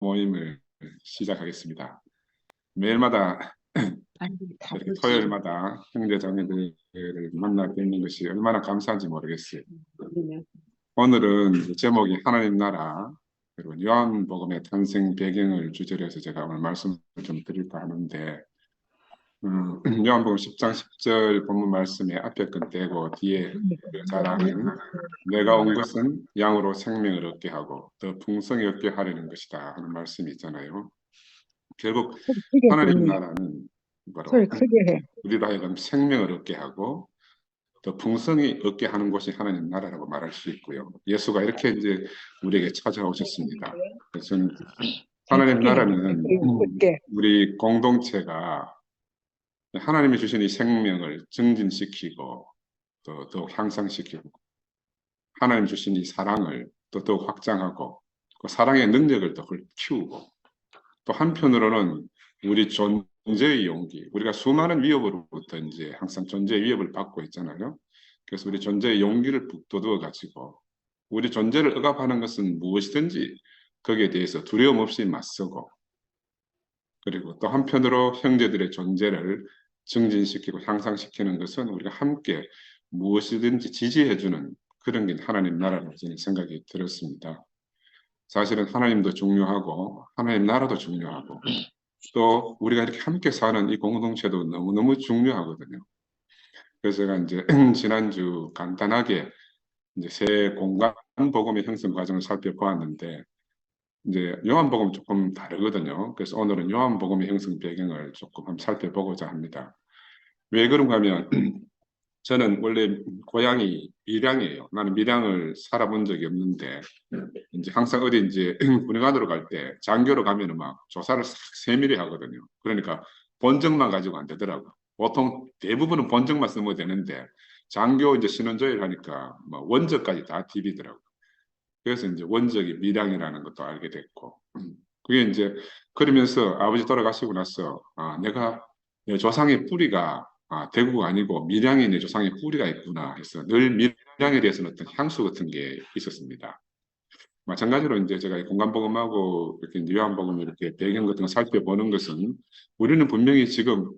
모임을 시작하겠습니다. 매일마다 이렇게 토요일마다 형제 자매들을 만나 뵙는 것이 얼마나 감사한지 모르겠어요. 오늘은 제목이 하나님 나라 그리고 요한복음의 탄생 배경을 주제로 해서 제가 오늘 말씀을 좀 드릴까 하는데 요한복음 10장 10절 본문 말씀에 앞에 건 떼고 뒤에 자랑은 내가 온 것은 양으로 생명을 얻게 하고 더 풍성히 얻게 하려는 것이다 하는 말씀이 있잖아요. 결국 하나님 나라는 바로 우리로 하여금 생명을 얻게 하고 더 풍성히 얻게 하는 곳이 하나님 나라라고 말할 수 있고요. 예수가 이렇게 이제 우리에게 찾아오셨습니다. 그래서 저는 하나님 나라는 우리 공동체가 하나님이 주신 이 생명을 증진시키고 또 더욱 향상시키고 하나님 주신 이 사랑을 또 더욱 확장하고 그 사랑의 능력을 더 키우고 또 한편으로는 우리 존재의 용기, 우리가 수많은 위협으로부터 이제 항상 존재의 위협을 받고 있잖아요. 그래서 우리 존재의 용기를 북돋워 가지고 우리 존재를 억압하는 것은 무엇이든지 거기에 대해서 두려움 없이 맞서고 그리고 또 한편으로 형제들의 존재를 증진시키고 향상시키는 것은 우리가 함께 무엇이든지 지지해주는 그런 게 하나님 나라라고 저는 생각이 들었습니다. 사실은 하나님도 중요하고 하나님 나라도 중요하고 또 우리가 이렇게 함께 사는 이 공동체도 너무너무 중요하거든요. 그래서 제가 이제 지난주 간단하게 이제 새 공간 복음의 형성 과정을 살펴보았는데 이제 요한복음 조금 다르거든요. 그래서 오늘은 요한복음의 형성 배경을 조금 한번 살펴보고자 합니다. 왜 그런가 하면 저는 원래 고향이 밀양이에요. 나는 밀양을 살아본 적이 없는데 이제 항상 어디 이제 군의관으로 갈 때 장교로 가면은 막 조사를 싹 세밀히 하거든요. 그러니까 본적만 가지고 안 되더라고. 보통 대부분은 본적만 쓰면 되는데 장교 이제 신원조회를 하니까 뭐 원적까지 다 디비더라고. 그래서 이제 원적이 밀양이라는 것도 알게 됐고 그게 이제 그러면서 아버지 돌아가시고 나서 내가 내 조상의 뿌리가 대구가 아니고 밀양이 내 조상의 뿌리가 있구나 해서 늘 밀양에 대해서는 어떤 향수 같은 게 있었습니다. 마찬가지로 이제 제가 공간복음하고 이렇게 이제 요한복음 이렇게 배경 같은 거 살펴보는 것은 우리는 분명히 지금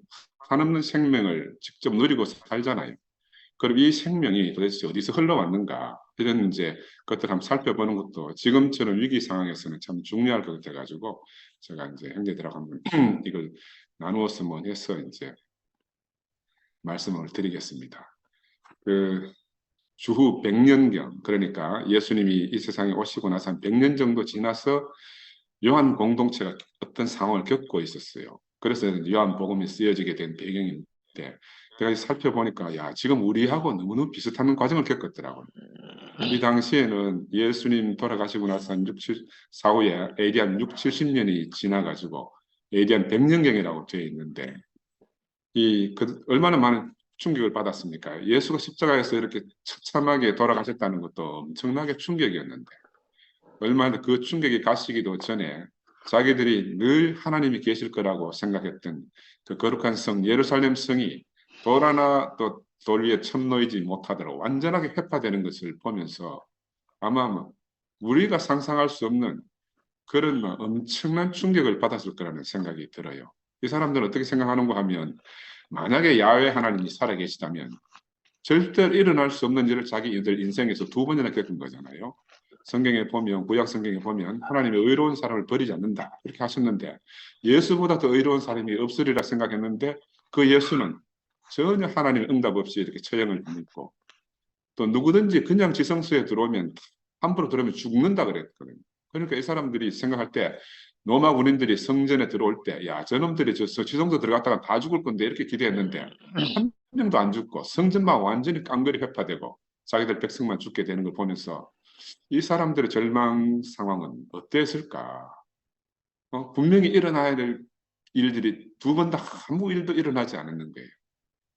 한없는 생명을 직접 누리고 살잖아요. 그럼 이 생명이 도대체 어디서 흘러왔는가 이런 이제 것들 한번 살펴보는 것도 지금처럼 위기 상황에서는 참 중요할 것 같아가지고 제가 이제 형제들하고 한번 이걸 나누었으면 해서 이제 말씀을 드리겠습니다. 그 주후 100년경 그러니까 예수님이 이 세상에 오시고 나서 한 100년 정도 지나서 요한 공동체가 어떤 상황을 겪고 있었어요. 그래서 요한복음이 쓰여지게 된 배경인데 제가 살펴보니까 야 지금 우리하고 너무너무 비슷한 과정을 겪었더라고요. 이 당시에는 예수님 돌아가시고 나서 한 4후에 AD 한 6, 70년이 지나가지고 AD 한 100년경이라고 되어 있는데 얼마나 많은 충격을 받았습니까? 예수가 십자가에서 이렇게 처참하게 돌아가셨다는 것도 엄청나게 충격이었는데 얼마나 그 충격이 가시기도 전에 자기들이 늘 하나님이 계실 거라고 생각했던 그 거룩한 성 예루살렘 성이 돌 하나 또 돌 위에 첨놓이지 못하도록 완전하게 회파되는 것을 보면서 아마 우리가 상상할 수 없는 그런 엄청난 충격을 받았을 거라는 생각이 들어요. 이 사람들은 어떻게 생각하는가 하면 만약에 야훼 하나님이 살아계시다면 절대로 일어날 수 없는 일을 자기들 인생에서 2번이나 겪은 거잖아요. 성경에 보면 구약 성경에 보면 하나님의 의로운 사람을 버리지 않는다 이렇게 하셨는데 예수보다 더 의로운 사람이 없으리라 생각했는데 그 예수는 전혀 하나님의 응답 없이 이렇게 처형을 당했고 또 누구든지 그냥 지성소에 들어오면 함부로 들어오면 죽는다 그랬거든요. 그러니까 이 사람들이 생각할 때 로마 군인들이 성전에 들어올 때 야 저놈들이 저 지성소 들어갔다가 다 죽을 건데 이렇게 기대했는데 한 명도 안 죽고 성전만 완전히 깡그리 회파되고 자기들 백성만 죽게 되는 걸 보면서 이 사람들의 절망 상황은 어땠을까? 분명히 일어나야 될 일들이 2번 다 아무 일도 일어나지 않았는 거예요.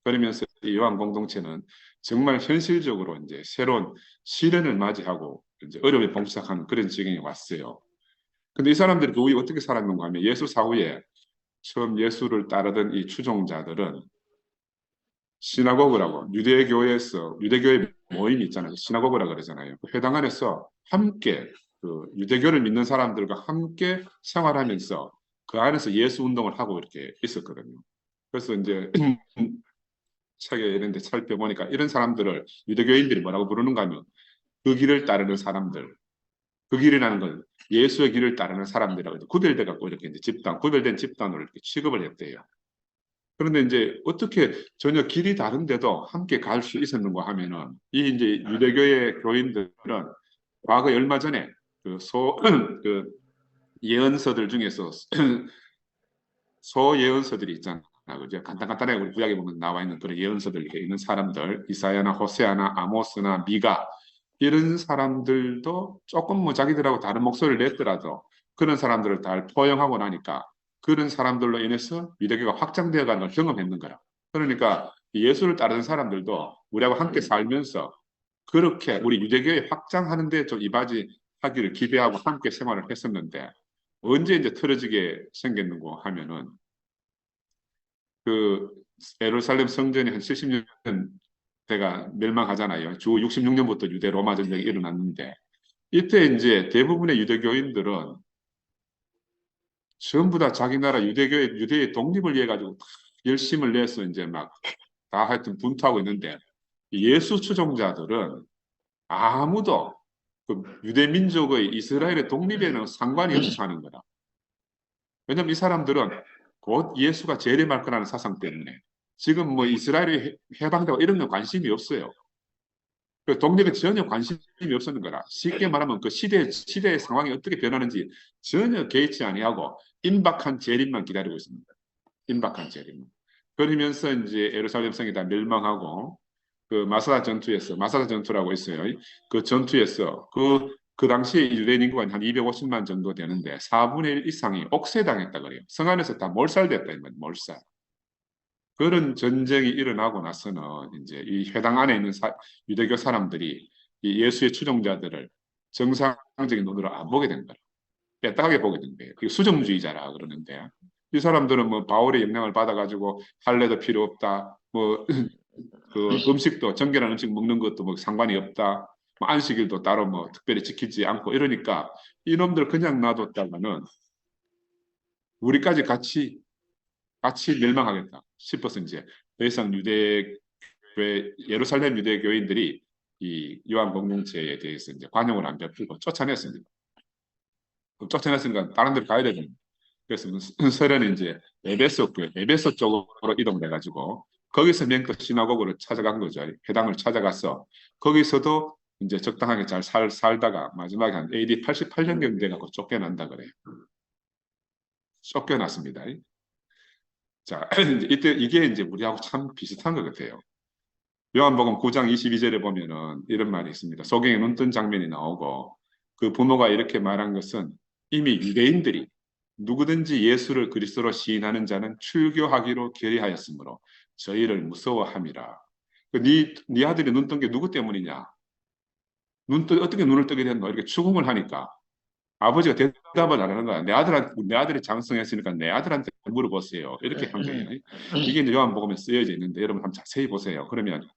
그러면서 이 요한 공동체는 정말 현실적으로 이제 새로운 시련을 맞이하고 이제 어려움에 봉착하는 그런 지경에 왔어요. 근데 이 사람들이 그 후에 어떻게 살았는가 하면 예수 사후에 처음 예수를 따르던 이 추종자들은 시나고그라고 유대교회의 모임이 있잖아요. 시나고그라 그러잖아요. 그 회당 안에서 함께 그 유대교를 믿는 사람들과 함께 생활하면서 그 안에서 예수 운동을 하고 이렇게 있었거든요. 그래서 이제 책에 이런 데 살펴보니까 이런 사람들을 유대교인들이 뭐라고 부르는가 하면 그 길을 따르는 사람들, 그 길이라는 건 예수의 길을 따르는 사람들이라고 구별돼 갖고 이렇게 이제 집단, 구별된 집단으로 이렇게 취급을 했대요. 그런데 이제 어떻게 전혀 길이 다른데도 함께 갈 수 있었는가 하면은 이 이제 유대교의 교인들은 과거 얼마 전에 그 예언서들 중에서 소예언서들이 있잖아. 그죠? 간단간단하게 우리 구약에 보면 나와 있는 그런 예언서들 이렇게 있는 사람들, 이사야나 호세아나 아모스나 미가 이런 사람들도 조금 뭐 자기들하고 다른 목소리를 냈더라도 그런 사람들을 다 포용하고 나니까 그런 사람들로 인해서 유대교가 확장되어 가는 걸 경험했는 거라. 그러니까 예수를 따르는 사람들도 우리하고 함께 살면서 그렇게 우리 유대교에 확장하는데 좀 이바지하기를 기대하고 함께 생활을 했었는데 언제 이제 틀어지게 생겼는고 하면은 그 예루살렘 성전이 한 70년 대가 멸망하잖아요. 주 66년부터 유대 로마 전쟁이 일어났는데 이때 이제 대부분의 유대교인들은 전부 다 자기 나라 유대의 독립을 위해 가지고 열심을 내서 이제 막 다 하여튼 분투하고 있는데 예수 추종자들은 아무도 그 유대 민족의 이스라엘의 독립에는 상관이 없이 사는 거다. 왜냐면 이 사람들은 곧 예수가 재림할 거라는 사상 때문에 지금 뭐 이스라엘이 해방되고 이런 거 관심이 없어요. 그 독립에 전혀 관심이 없었는 거라. 쉽게 말하면 그 시대의 상황이 어떻게 변하는지 전혀 개의치 아니하고 임박한 재림만 기다리고 있습니다. 임박한 재림만. 그러면서 이제 예루살렘 성이 다 멸망하고 그 마사다 전투라고 있어요. 그 전투에서 그 당시에 유대인 인구가 한 250만 정도 되는데 4분의 1 이상이 옥세당했다 그래요. 성 안에서 다 몰살됐다 이 말이에요. 몰살. 그런 전쟁이 일어나고 나서는 이제 이 회당 안에 있는 유대교 사람들이 이 예수의 추종자들을 정상적인 눈으로 안 보게 된 거예요. 뼈다하게 보게 된 거예요. 그게 수정주의자라 그러는데 이 사람들은 뭐 바울의 영향을 받아가지고 할례도 필요 없다. 뭐 그 음식도 정결한 음식 먹는 것도 뭐 상관이 없다. 뭐 안식일도 따로 뭐 특별히 지키지 않고 이러니까 이놈들 그냥 놔뒀다가는 우리까지 같이 멸망하겠다 싶어서 이제 더 이상 예루살렘 유대교인들이 이 요한 공동체에 대해서 이제 관용을 안 베풀고 쫓아냈습니다. 쫓아냈으니까 다른 데로 가야 되잖아요. 그래서 서련은 이제 에베소 쪽으로 이동돼 가지고 거기서 맹터 시나고그를 찾아간 거죠. 회당을 찾아가서 거기서도 이제 적당하게 잘 살다가 마지막에 한 AD 88년경 돼 갖고 쫓겨난다 그래요. 쫓겨났습니다. 자, 이때 이게 이제 우리하고 참 비슷한 것 같아요. 요한복음 9장 22절에 보면은 이런 말이 있습니다. 소경에 눈뜬 장면이 나오고 그 부모가 이렇게 말한 것은 이미 유대인들이 누구든지 예수를 그리스도로 시인하는 자는 출교하기로 결의하였으므로 저희를 무서워함이라. 네 아들이 눈 뜬 게 누구 때문이냐? 어떻게 눈을 뜨게 됐노? 이렇게 추궁을 하니까 아버지가 대답을 안 하는 거야. 내 아들이 장성했으니까 내 아들한테 물어보세요. 이렇게 한 거예요. 이게 이제 요한복음에 쓰여져 있는데 여러분 한번 자세히 보세요. 그러면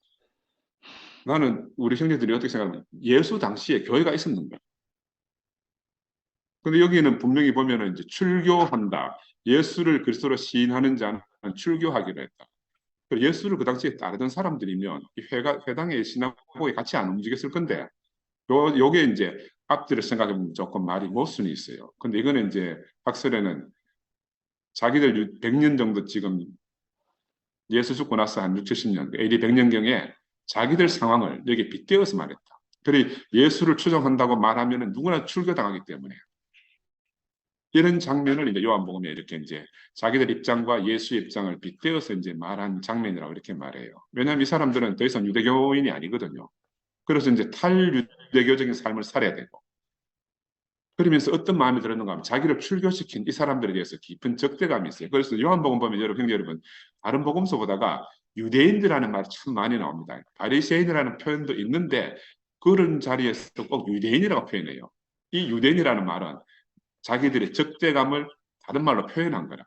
나는 우리 형제들이 어떻게 생각하면 예수 당시에 교회가 있었는가? 근데 여기는 분명히 보면은 이제 출교한다. 예수를 그리스도로 시인하는 자는 출교하기로 했다. 예수를 그 당시에 따르던 사람들이면 이 회당의 시나고에 같이 안 움직였을 건데 요게 이제 앞뒤를 생각해보면 조금 말이 모순이 있어요. 근데 이거는 이제 학설에는 자기들 100년 정도 지금 예수 죽고 나서 한 6, 70년, AD 100년경에 자기들 상황을 여기 빗대어서 말했다. 그리 예수를 추종한다고 말하면 누구나 출교당하기 때문에 이런 장면을 이제 요한복음에 이렇게 이제 자기들 입장과 예수 입장을 빗대어서 이제 말한 장면이라고 이렇게 말해요. 왜냐하면 이 사람들은 더 이상 유대교인이 아니거든요. 그래서 이제 탈유대교적인 삶을 살아야 되고 그러면서 어떤 마음이 들었는가 하면 자기를 출교시킨 이 사람들에 대해서 깊은 적대감이 있어요. 그래서 요한복음 보면 여러분 형제 여러분 다른 복음서 보다가 유대인들이라는 말이 참 많이 나옵니다. 바리새인이라는 표현도 있는데 그런 자리에서 꼭 유대인이라고 표현해요. 이 유대인이라는 말은 자기들의 적대감을 다른 말로 표현한 거라.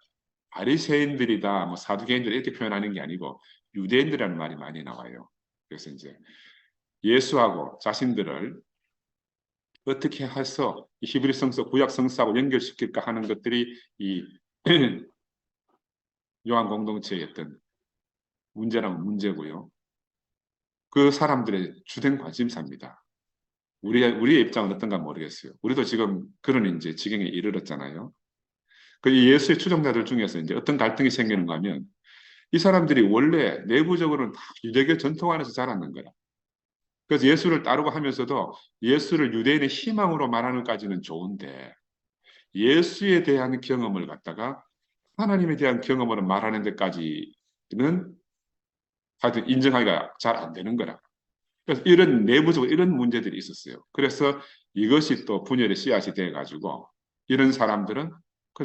바리새인들이다, 뭐 사두개인들 이렇게 표현하는 게 아니고 유대인들이라는 말이 많이 나와요. 그래서 이제 예수하고 자신들을 어떻게 해서 이 히브리 성서, 구약 성서하고 연결시킬까 하는 것들이 이 요한 공동체의 어떤 문제라면 문제고요. 그 사람들의 주된 관심사입니다. 우리의 입장은 어떤가 모르겠어요. 우리도 지금 그런 이제 지경에 이르렀잖아요. 그 예수의 추종자들 중에서 이제 어떤 갈등이 생기는가 하면 이 사람들이 원래 내부적으로는 다 유대교 전통 안에서 자랐는 거야. 그래서 예수를 따르고 하면서도 예수를 유대인의 희망으로 말하는 것까지는 좋은데 예수에 대한 경험을 갖다가 하나님에 대한 경험으로 말하는 데까지는 하여튼 인정하기가 잘 안 되는 거라. 그래서 이런 내부적으로 이런 문제들이 있었어요. 그래서 이것이 또 분열의 씨앗이 돼가지고 이런 사람들은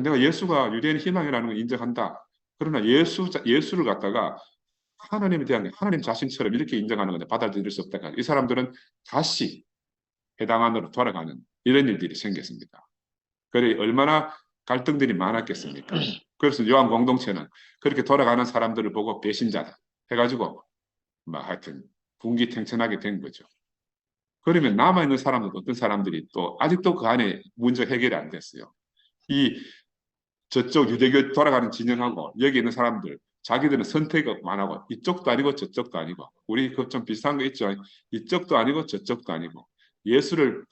내가 예수가 유대인 희망이라는 걸 인정한다. 그러나 예수를 갖다가 하나님에 대한 하나님 자신처럼 이렇게 인정하는 건데 받아들일 수 없다. 이 사람들은 다시 해당 안으로 돌아가는 이런 일들이 생겼습니다. 그래 얼마나 갈등들이 많았겠습니까? 그래서 요한 공동체는 그렇게 돌아가는 사람들을 보고 배신자다 해가지고 뭐 하여튼 분기탱천하게 된 거죠. 그러면 남아있는 사람은 어떤 사람들이 또 아직도 그 안에 문제 해결이 안 됐어요. 이 저쪽 유대교 돌아가는 진영하고 여기 있는 사람들 자기들은 선택이 많아고 이쪽도 아니고 저쪽도 아니고 우리 그 좀 비슷한 거 있죠. 이쪽도 아니고 저쪽도 아니고 예수를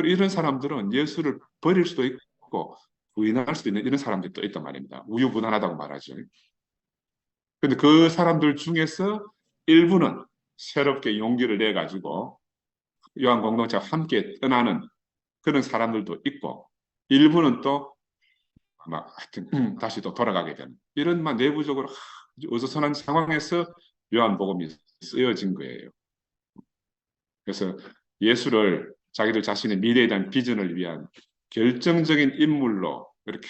이런 사람들은 예수를 버릴 수도 있고 부인할 수도 있는 이런 사람들이 또 있단 말입니다. 우유부단하다고 말하죠. 근데 그 사람들 중에서 일부는 새롭게 용기를 내 가지고 요한 공동체와 함께 떠나는 그런 사람들도 있고 일부는 또 막 하여튼 다시 또 돌아가게 되는 이런 막 내부적으로 어수선한 상황에서 요한복음이 쓰여진 거예요. 그래서 예수를 자기들 자신의 미래에 대한 비전을 위한 결정적인 인물로 이렇게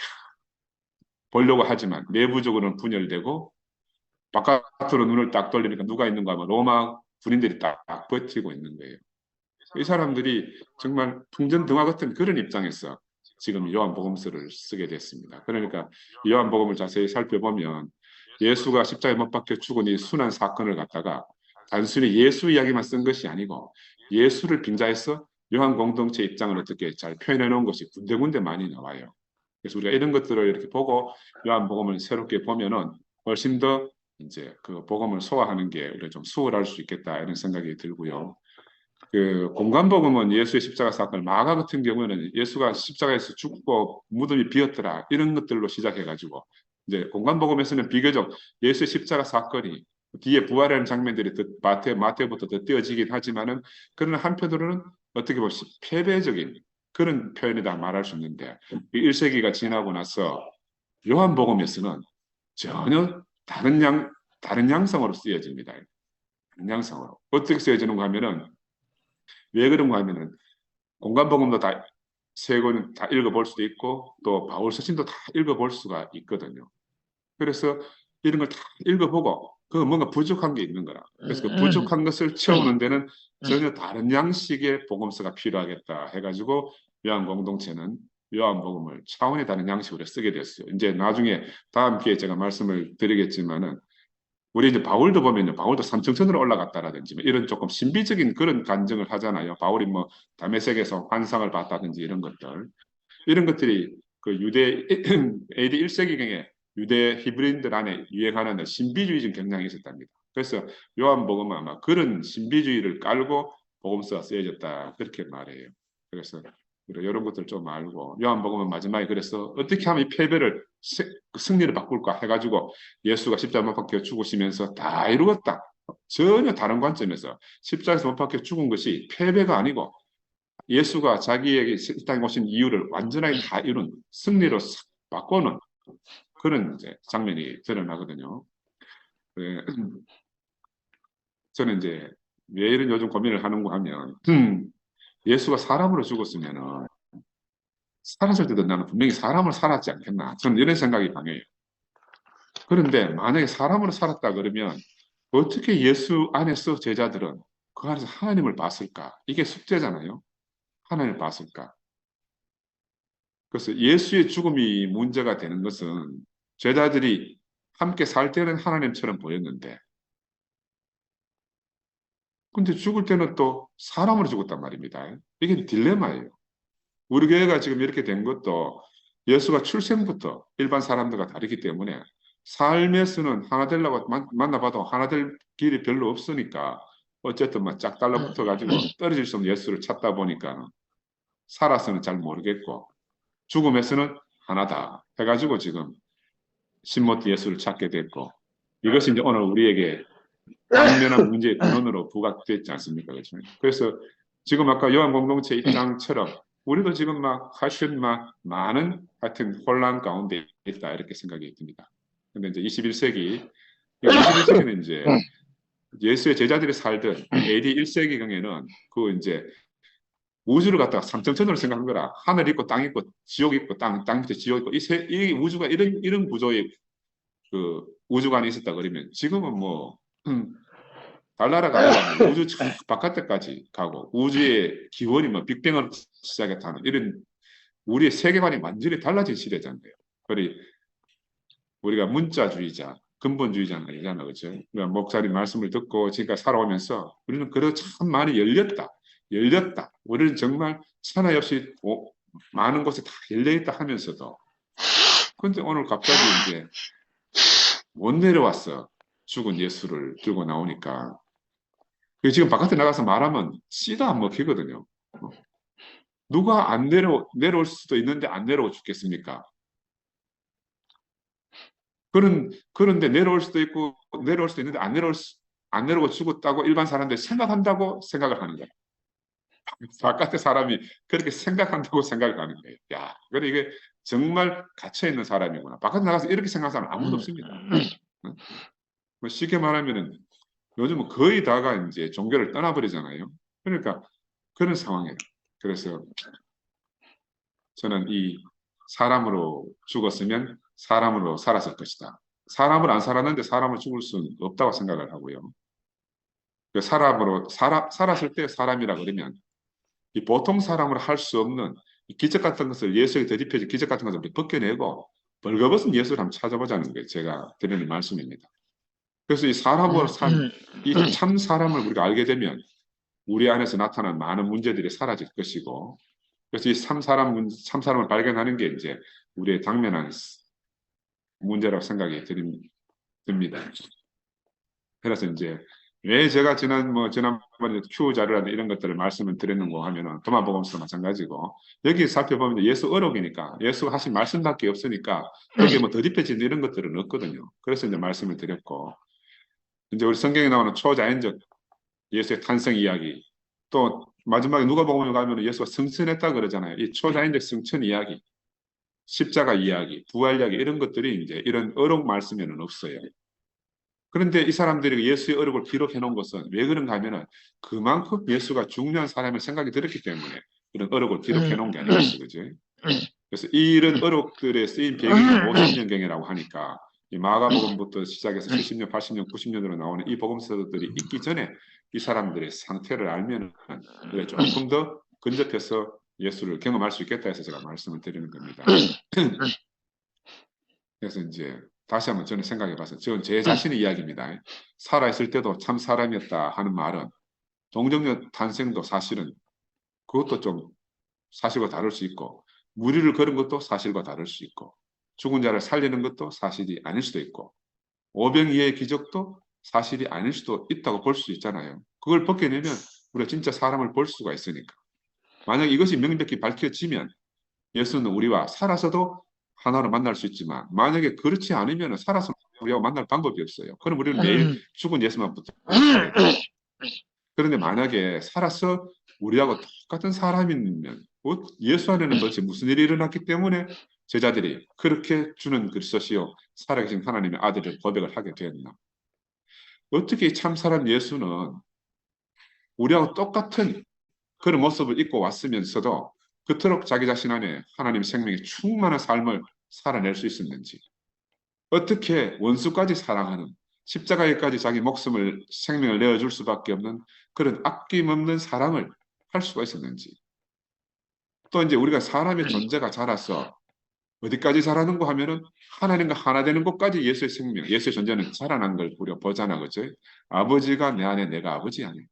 보려고 하지만 내부적으로는 분열되고 바깥으로 눈을 딱 돌리니까 누가 있는가 하면 로마 군인들이 딱 버티고 있는 거예요. 이 사람들이 정말 풍전등화 같은 그런 입장에서 지금 요한복음서를 쓰게 됐습니다. 그러니까 요한복음을 자세히 살펴보면 예수가 십자가에 못 박혀 죽은 이 순한 사건을 갖다가 단순히 예수 이야기만 쓴 것이 아니고 예수를 빙자해서 요한 공동체 입장을 어떻게 잘 표현해 놓은 것이 군데군데 많이 나와요. 그래서 우리가 이런 것들을 이렇게 보고 요한복음을 새롭게 보면은 훨씬 더 이제 그 복음을 소화하는 게 우리가 좀 수월할 수 있겠다 이런 생각이 들고요. 그 공관복음은 예수의 십자가 사건, 마가 같은 경우에는 예수가 십자가에서 죽고 무덤이 비었더라 이런 것들로 시작해가지고 이제 공관복음에서는 비교적 예수의 십자가 사건이 뒤에 부활하는 장면들이 더 마태부터 더 띄어지긴 하지만은 그러나 한편으로는 어떻게 보면 패배적인 그런 표현이다 말할 수 있는데 1세기가 지나고 나서 요한복음에서는 전혀 다른 양상으로 쓰여집니다. 다른 양상으로 어떻게 쓰여지는가 하면은 왜 그런가 하면은 공간복음도 다 세 권 다 읽어볼 수도 있고 또 바울 서신도 다 읽어볼 수가 있거든요. 그래서 이런 걸 다 읽어보고 그 뭔가 부족한 게 있는 거라. 그래서 그 부족한 것을 채우는 데는 전혀 다른 양식의 복음서가 필요하겠다 해가지고 요한 공동체는 요한복음을 차원이 다른 양식으로 쓰게 됐어요. 이제 나중에 다음 기회에 제가 말씀을 드리겠지만은 우리 이제 바울도 보면요. 바울도 삼층천으로 올라갔다라든지 뭐 이런 조금 신비적인 그런 간증을 하잖아요. 바울이 뭐 다메섹에서 환상을 봤다든지 이런 것들. 이런 것들이 그 유대 AD 1세기경에 유대 히브리인들 안에 유행하는 신비주의적인 경향이 있었답니다. 그래서 요한복음은 아마 그런 신비주의를 깔고 복음서가 쓰여졌다 그렇게 말해요. 그래서 이런 것들 좀 알고 요한복음은 마지막에 그래서 어떻게 하면 이 패배를 승리를 바꿀까 해가지고 예수가 십자가 못 박혀 죽으시면서 다 이루었다. 전혀 다른 관점에서 십자가에서 못 박혀 죽은 것이 패배가 아니고 예수가 자기에게 이 땅에 오신 이유를 완전하게 다 이룬 승리로 바꾸는 그런 이제 장면이 드러나거든요. 네. 저는 이제 왜 이런 요즘 고민을 하는가 하면 예수가 사람으로 죽었으면은 살았을 때도 나는 분명히 사람으로 살았지 않겠나. 저는 이런 생각이 강해요. 그런데 만약에 사람으로 살았다 그러면 어떻게 예수 안에서 제자들은 그 안에서 하나님을 봤을까? 이게 숙제잖아요. 하나님을 봤을까? 그래서 예수의 죽음이 문제가 되는 것은 제자들이 함께 살 때는 하나님처럼 보였는데 근데 죽을 때는 또 사람으로 죽었단 말입니다. 이게 딜레마예요. 우리 교회가 지금 이렇게 된 것도 예수가 출생부터 일반 사람들과 다르기 때문에 삶에서는 하나 되려고 만나봐도 하나 될 길이 별로 없으니까 어쨌든 막 짝 달라붙어 가지고 떨어질 수 없는 예수를 찾다 보니까 살아서는 잘 모르겠고 죽음에서는 하나다 해가지고 지금 신모티 예수를 찾게 됐고 이것이 이제 오늘 우리에게 당면한 문제의 근원으로 부각됐지 않습니까? 그렇죠? 그래서 지금 아까 요한 공동체 입장처럼 우리도 지금 막 하여튼 막 많은 하여튼 혼란 가운데 있다 이렇게 생각이 듭니다. 근데 이제 21세기는 이제 예수의 제자들이 살던 AD 1세기경에는 그 이제 우주를 갖다가 삼천천으로 생각한 거라. 하늘 있고 땅 있고 지옥 있고 땅 밑에 지옥 있고 이 우주가 이런 구조의 그 우주관이 있었다 그러면 지금은 뭐 달나라가 아니라 뭐 우주 바깥에까지 가고 우주의 기원이 뭐 빅뱅을 시작했다는 이런 우리의 세계관이 완전히 달라진 시대잖아요. 그리 우리가 문자주의자, 근본주의자는 아니잖아, 그렇죠? 그러니까 목사님 말씀을 듣고 지금까지 살아오면서 우리는 그래도 참 많이 열렸다. 우리는 정말 사나이 없이 많은 곳에 다 열려있다 하면서도 근데 오늘 갑자기 이제 못 내려왔어. 죽은 예수를 들고 나오니까 지금 바깥에 나가서 말하면 씨도 안 먹히거든요. 누가 안 내려올 수도 있는데 안 내려오고 죽겠습니까? 그런데 내려올 수도 있고 내려올 수도 있는데 안 내려오고 죽었다고 일반 사람들이 생각한다고 생각을 하는 거예요. 바깥에 사람이 그렇게 생각한다고 생각을 하는 거예요. 야, 그래 이게 정말 갇혀 있는 사람이구나. 바깥에 나가서 이렇게 생각하는 사람 아무도 없습니다. 뭐 쉽게 말하면은 요즘은 거의 다가 이제 종교를 떠나버리잖아요. 그러니까 그런 상황이에요. 그래서 저는 이 사람으로 죽었으면 사람으로 살았을 것이다. 사람을 안 살았는데 사람을 죽을 수는 없다고 생각을 하고요. 살았을 때 사람이라 그러면 이 보통 사람으로 할 수 없는 기적 같은 것을 예수에게 대립해서 기적 같은 것을 벗겨내고 벌거벗은 예수를 한번 찾아보자는 게 제가 드리는 말씀입니다. 그래서 이 사람으로 이 참 사람을 우리가 알게 되면 우리 안에서 나타난 많은 문제들이 사라질 것이고 그래서 이 참 사람을 발견하는 게 이제 우리의 당면한 문제라고 생각이 듭니다. 그래서 이제 왜 제가 지난번에 Q 자료라든 이런 것들을 말씀을 드렸는고 하면은 도마복음서 마찬가지고 여기 살펴보면 예수 어록이니까 예수가 하신 말씀밖에 없으니까 여기에 뭐 더딥해진 이런 것들은 없거든요. 그래서 이제 말씀을 드렸고 이제 우리 성경에 나오는 초자연적 예수의 탄생 이야기 또 마지막에 누가복음에 가면 예수가 승천했다 그러잖아요. 이 초자연적 승천 이야기, 십자가 이야기, 부활 이야기 이런 것들이 이제 이런 어록 말씀에는 없어요. 그런데 이 사람들이 예수의 어록을 기록해 놓은 것은 왜 그런가 하면은 그만큼 예수가 중요한 사람을 생각이 들었기 때문에 이런 어록을 기록해 놓은 게 아니겠어요, 그죠? 그래서 이런 어록들에 쓰인 배경이 50년경이라고 하니까 이 마가복음부터 시작해서 70년, 80년, 90년으로 나오는 이 복음서들이 있기 전에 이 사람들의 상태를 알면 조금 더 근접해서 예수를 경험할 수 있겠다 해서 제가 말씀을 드리는 겁니다. 그래서 이제 다시 한번 저는 생각해 봤어요. 저는 제 자신의 이야기입니다. 살아있을 때도 참 사람이었다 하는 말은 동정녀 탄생도 사실은 그것도 좀 사실과 다를 수 있고 무리를 걸은 것도 사실과 다를 수 있고 죽은 자를 살리는 것도 사실이 아닐 수도 있고 오병이의 기적도 사실이 아닐 수도 있다고 볼 수 있잖아요. 그걸 벗겨내면 우리가 진짜 사람을 볼 수가 있으니까. 만약 이것이 명백히 밝혀지면 예수는 우리와 살아서도 하나로 만날 수 있지만 만약에 그렇지 않으면 살아서 우리하고 만날 방법이 없어요. 그럼 우리는 매일 죽은 예수만 붙어야 돼요. 그런데 만약에 살아서 우리하고 똑같은 사람이면 예수 안에는 도대체 무슨 일이 일어났기 때문에 제자들이 그렇게 주는 그리스도시요 살아계신 하나님의 아들을 고백을 하게 되었나. 어떻게 참 사람 예수는 우리하고 똑같은 그런 모습을 입고 왔으면서도 그토록 자기 자신 안에 하나님 생명의 충만한 삶을 살아낼 수 있었는지 어떻게 원수까지 사랑하는 십자가에까지 자기 생명을 내어줄 수밖에 없는 그런 아낌없는 사랑을 할 수가 있었는지 또 이제 우리가 사람의 존재가 자라서 어디까지 자라는가 하면은 하나님과 하나 되는 것까지 예수의 생명, 예수의 존재는 자라난 걸 우리가 보잖아, 그죠? 아버지가 내 안에, 내가 아버지 안에.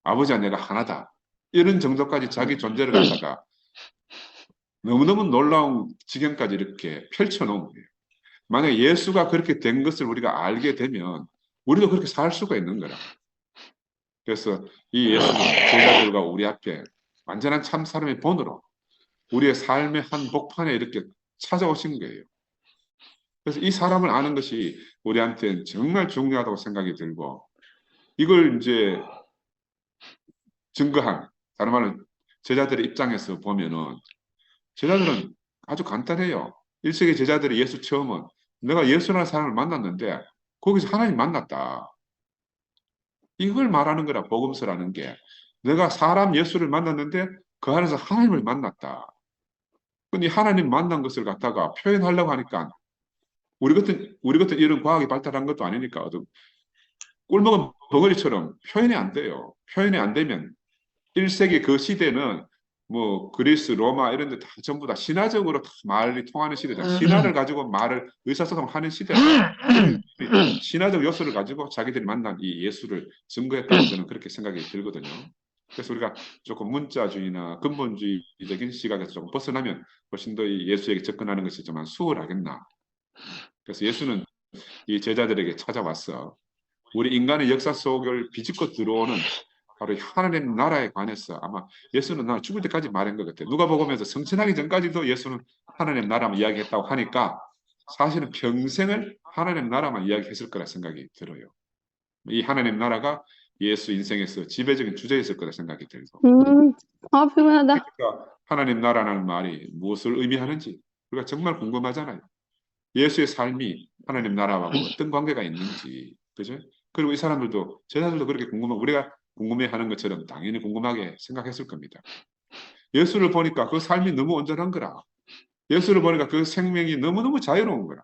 아버지와 내가 하나다. 이런 정도까지 자기 존재를 갖다가 너무너무 놀라운 지경까지 이렇게 펼쳐놓은 거예요. 만약에 예수가 그렇게 된 것을 우리가 알게 되면 우리도 그렇게 살 수가 있는 거라. 그래서 이 예수는 제자들과 우리 앞에 완전한 참 사람의 본으로 우리의 삶의 한 복판에 이렇게 찾아오신 거예요. 그래서 이 사람을 아는 것이 우리한테는 정말 중요하다고 생각이 들고 이걸 이제 증거한, 다른 말로 제자들의 입장에서 보면은 제자들은 아주 간단해요. 1세기 제자들이 예수 처음은 내가 예수라는 사람을 만났는데 거기서 하나님 만났다. 이걸 말하는 거라, 복음서라는 게. 내가 사람 예수를 만났는데 그 안에서 하나님을 만났다. 근데 하나님 만난 것을 갖다가 표현하려고 하니까 우리 같은 이런 과학이 발달한 것도 아니니까 꿀먹은 벙어리처럼 표현이 안 돼요. 표현이 안 되면 1세기 그 시대는 뭐 그리스, 로마 이런 데 다 전부 다 신화적으로 다 말이 통하는 시대다. 신화를 가지고 말을 의사소통하는 시대다. 신화적 요소를 가지고 자기들이 만난 이 예수를 증거했다고 저는 그렇게 생각이 들거든요. 그래서 우리가 조금 문자주의나 근본주의적인 시각에서 조금 벗어나면 훨씬 더 이 예수에게 접근하는 것이 좀 수월하겠나. 그래서 예수는 이 제자들에게 찾아왔어. 우리 인간의 역사 속을 비집고 들어오는 바로 하나님 나라에 관해서 아마 예수는 나 죽을 때까지 말한 것 같아요. 누가복음에서 성천하기 전까지도 예수는 하나님 나라만 이야기했다고 하니까 사실은 평생을 하나님 나라만 이야기했을 거라 생각이 들어요. 이 하나님 나라가 예수 인생에서 지배적인 주제였을 거라 생각이 들고 피곤하다. 그러니까 하나님 나라라는 말이 무엇을 의미하는지 우리가 정말 궁금하잖아요. 예수의 삶이 하나님 나라하고 어떤 관계가 있는지, 그죠? 그리고 이 사람들도 제자들도 그렇게 우리가 궁금해하는 것처럼 당연히 궁금하게 생각했을 겁니다. 예수를 보니까 그 삶이 너무 온전한 거라. 예수를 보니까 그 생명이 너무너무 자유로운 거라.